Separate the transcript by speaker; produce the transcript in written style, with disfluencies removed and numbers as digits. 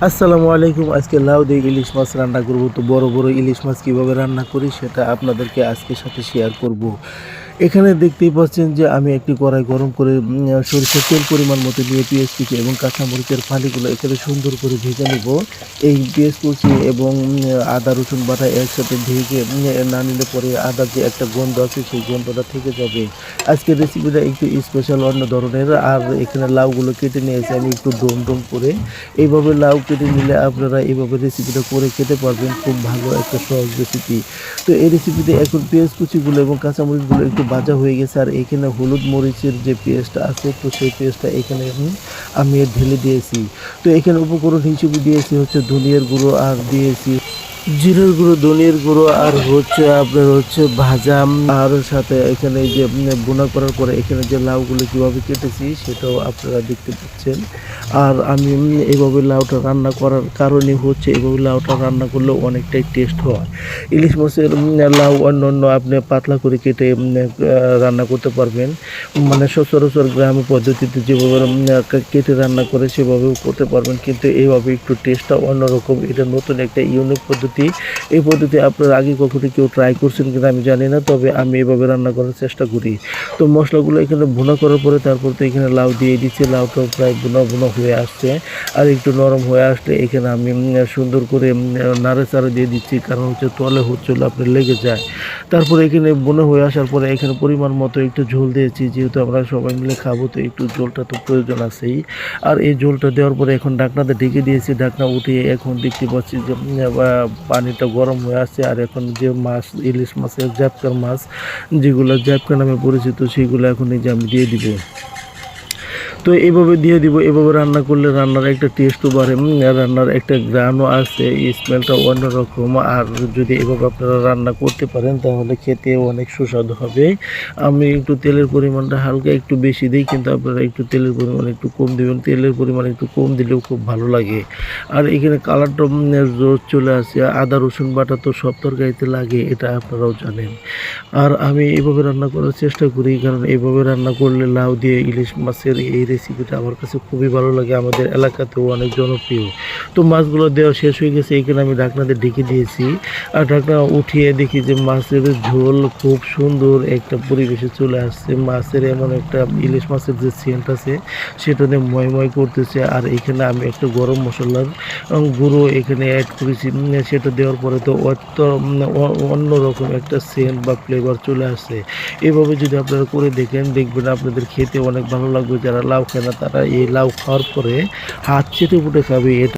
Speaker 1: আসসালামু আলাইকুম। আজকে লাউ দিয়ে ইলিশ মাছ রান্না করব। তো বড় বড় ইলিশ মাছ কীভাবে রান্না করি সেটা আপনাদেরকে আজকের সাথে শেয়ার করব। এখানে দেখতেই পাচ্ছেন যে আমি একটি কড়াই গরম করে সরিষার তেল পরিমাণ মতো নিয়ে পেঁয়াজ কুচি এবং কাঁচামরিচের ফালিগুলো এখানে সুন্দর করে ভেজে নেব। এই পেঁয়াজ কুচি এবং আদা রসুন বাটা একসাথে ভেজে না নিলে পরে আদার যে একটা গন্ধ আছে সেই গন্ধটা থেকে যাবে। আজকের রেসিপিটা একটু স্পেশাল অন্য ধরনের। আর এখানে লাউগুলো কেটে নিয়েছি আমি একটু ডোম ডোম করে। এইভাবে লাউ কেটে নিলে আপনারা এইভাবে রেসিপিটা করে খেতে পারবেন। খুব ভালো একটা সহজ রেসিপি। তো এই রেসিপিতে এখন পেঁয়াজ কুচিগুলো এবং কাঁচামরিচগুলো একটু ভাজা হয়ে গেছে। আর এখানে হলুদ মরিচের যে পেস্টটা আছে তো সেই পেস্টটা এখানে আমি ঢেলে দিয়েছি। তো এখানে উপকরণ হিসেবে দিয়েছি হচ্ছে ধনিয়ার গুঁড়ো আর দিয়েছি জিরের গুঁড়ো, ধনিয়ার গুঁড়ো আর হচ্ছে আপনার হচ্ছে ভাজা। আর সাথে এখানে এই যে বোনা করার পরে এখানে যে লাউগুলো কীভাবে কেটেছি সেটাও আপনারা দেখতে পাচ্ছেন। আর আমি এইভাবে লাউটা রান্না করার কারণে হচ্ছে এইভাবে লাউটা রান্না করলে অনেকটাই টেস্ট হয়। ইলিশ মাছের লাউ অন্য আপনি পাতলা করে কেটে রান্না করতে পারবেন। মানে সচরাচর গ্রামের পদ্ধতিতে যেভাবে কেটে রান্না করে সেভাবেও করতে পারবেন, কিন্তু এইভাবে একটু টেস্টটা অন্যরকম। এটা নতুন একটা ইউনিক পদ্ধতি। এই পদ্ধতি আপনার আগে কখনো কেউ ট্রাই করছেন কিনা আমি জানি না, তবে আমি এভাবে রান্না করার চেষ্টা করি। তো মশলাগুলো এখানে ভুনা করার পরে তারপর তো এখানে লাউ দিয়ে দিচ্ছি। লাউটাও প্রায় ভুনা ভুনা হয়ে আসছে। আর একটু নরম হয়ে আসলে এখানে আমি সুন্দর করে নাড়াচাড়া দিয়ে দিচ্ছি, কারণ হচ্ছে তলে হচ্ছিল আপনার লেগে যায়। তারপরে এখানে ভুনা হয়ে আসার পরে এখানে পরিমাণ মতো একটু ঝোল দিয়েছি, যেহেতু আমরা সবাই মিলে খাবো তো একটু ঝোলটা তো প্রয়োজন আছেই। আর এই ঝোলটা দেওয়ার পরে এখন ঢাকনাতে ঢেকে দিয়েছি। ঢাকনা উঠিয়ে এখন দেখতে পাচ্ছি যে পানিটা গরম হয়ে আসছে। আর এখন যে মাছ, ইলিশ মাছের জ্যাপকার মাছ, যেগুলো জ্যাপকা নামে পরিচিত, সেইগুলো এখন এই যে আমি দিয়ে দিব। তো এইভাবে দিয়ে দিব। এভাবে রান্না করলে রান্নার একটা টেস্টও বাড়ে, রান্নার একটা গ্রানও আসে, স্মেলটা অন্যরকম। আর যদি এভাবে আপনারা রান্না করতে পারেন তাহলে খেতে অনেক সুস্বাদু হবে। আমি একটু তেলের পরিমাণটা হালকা একটু বেশি দিই, কিন্তু আপনারা একটু তেলের পরিমাণ একটু কম দেবেন। তেলের পরিমাণ একটু কম দিলেও খুব ভালো লাগে। আর এখানে কালারটা জোর চলে আসে। আদা রসুন বাটা তো সব তরকারিতে লাগে, এটা আপনারাও জানেন। আর আমি এভাবে রান্না করার চেষ্টা করি, কারণ এইভাবে রান্না করলে লাউ দিয়ে ইলিশ মাছের এই রেসিপিটা আমার কাছে খুবই ভালো লাগে। আমাদের এলাকাতেও অনেক জনপ্রিয়। তো মাছগুলো দেওয়া শেষ হয়ে গেছে, এখানে আমি ঢাকনাতে ঢেকে দিয়েছি। আর ঢাকনা উঠিয়ে দেখি যে মাছের ঝোল খুব সুন্দর একটা পরিবেশে চলে আসছে। মাছের এমন একটা ইলিশ মাছের যে সেন্ট আছে সেটা নিয়ে ময় করতেছে। আর এখানে আমি একটা গরম মশলার গুঁড়ো এখানে অ্যাড করেছি। সেটা দেওয়ার পরে তো অন্যরকম একটা সেন্ট বা ফ্লেভার চলে আসছে। এভাবে যদি আপনারা করে দেখেন, দেখবেন আপনাদের খেতে অনেক ভালো লাগবে। যারা লাউ খায় না তারা এই লাউ খাওয়ার পরে হাত চেটে পুটে খাবে। এটা